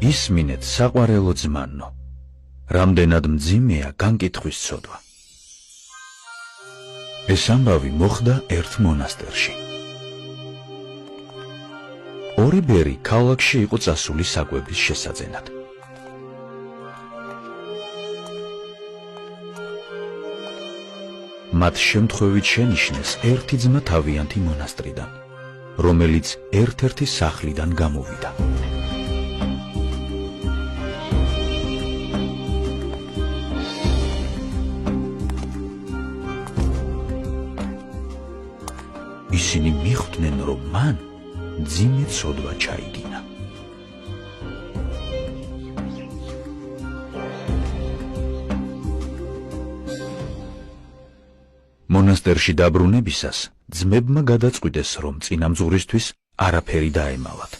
ისმინეთ საყვარელო ძმანო, რამდენად მძიმეა განკითხვის ცოდვა. ეს ამბავი მოხდა ერთ მონასტერში. ორი ბერი ქალაქში იყო წასული საკვების შესაძენად. მათ შემთხვევით შენიშნეს ერთი ძმა თავიანთი მონასტრიდან, რომელიც ერთ-ერთი სახლიდან გამოვიდა. ისინი მიხვდნენ, რომ მან მძიმე ცოდვა ჩაიდინა. მონასტერში დაბრუნებისას ძმებმა გადაწყვიტეს, რომ წინამძღვრისთვის არაფერი დაემალათ.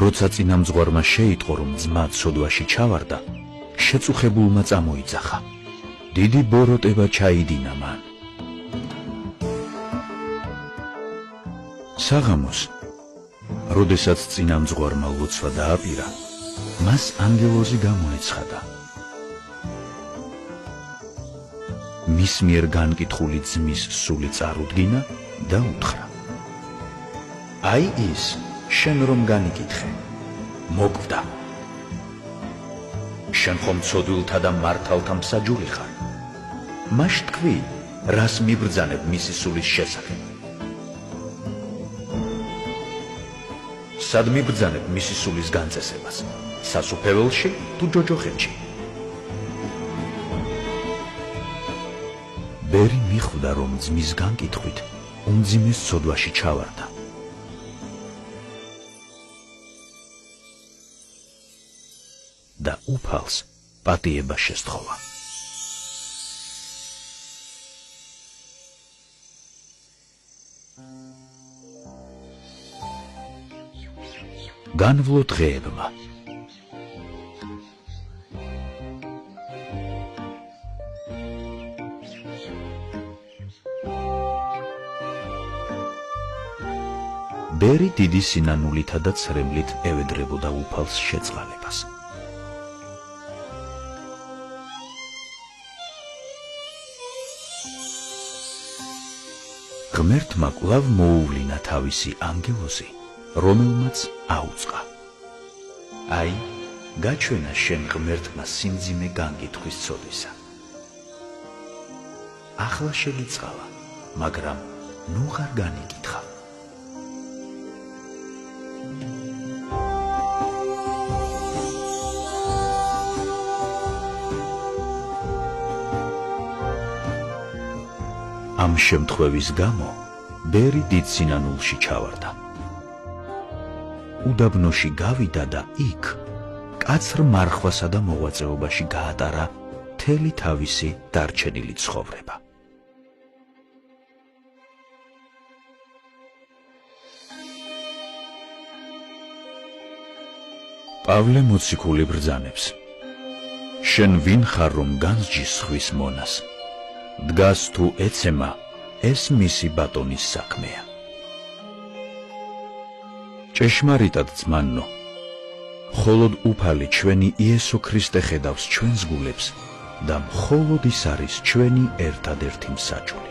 როცა წინამძღვარმა შეიტყო, რომ ძმა ცოდვაში ჩავარდა, შეწუხებულმა წამოიძახა. დიდი ბოროტება ჩაიდინა მან. საღამოს, როდესაც წინამძღვარმა ლოცვა დააპირა, მას ანგელოზი გამოეცხადა. მის მიერ განკითხული ძმის სული წარუდგინა და უთხრა: აი ის, შენ რომ განიკითხე, მოკვდა. შენ ხომ ცოდვილთა და მართალთა მსაჯული ხარ. მას თქვი, რას მიბრძანებ მისი სულის შესახებ? სად მიბრძანებ მისი სულის განწესებას? სასუფეველში თუ ჯოჯოხეთში? ბერი მიხვდა, რომ ძმის განკითხვით უმძიმეს ცოდვაში ჩავარდა. და უფალს პატიება შესთხოვა. განვლო დღეებმა. ბერი დიდი სინანულითა და ცრემლით ევედრებოდა უფალს შეწყალებას. ღმერთმა კვლავ მოუვლინა თავისი ანგელოზი, რომელმაც აუწყა: აი, გაჩვენა შენ ღმერთმა სიმძიმე განკითხვის ცოდვისა. ახლა შეგიწყალა, მაგრამ ნუ ღარ განიკითხა. ამ შემთხვევის გამო ბერი დიდ სინანულში ჩავარდა. უდაბნოში გავიდა და იქ კაცრ მარხვასა და მოღვაწეობაში გაატარა მთელი თავისი დარჩენილი ცხოვრება. პავლე მოციქული ბრძანებს: შენ ვინ ხარ, რომ განსჯის სხვის მონას? დგას თუ ეცემა, ეს მისი ბატონის საქმეა. ჭეშმარიტად ძმანო, მხოლოდ უფალი ჩვენი იესო ქრისტე ხედავს ჩვენს გულებს და მხოლოდ ის არის ჩვენი ერთადერთი მსაჯული.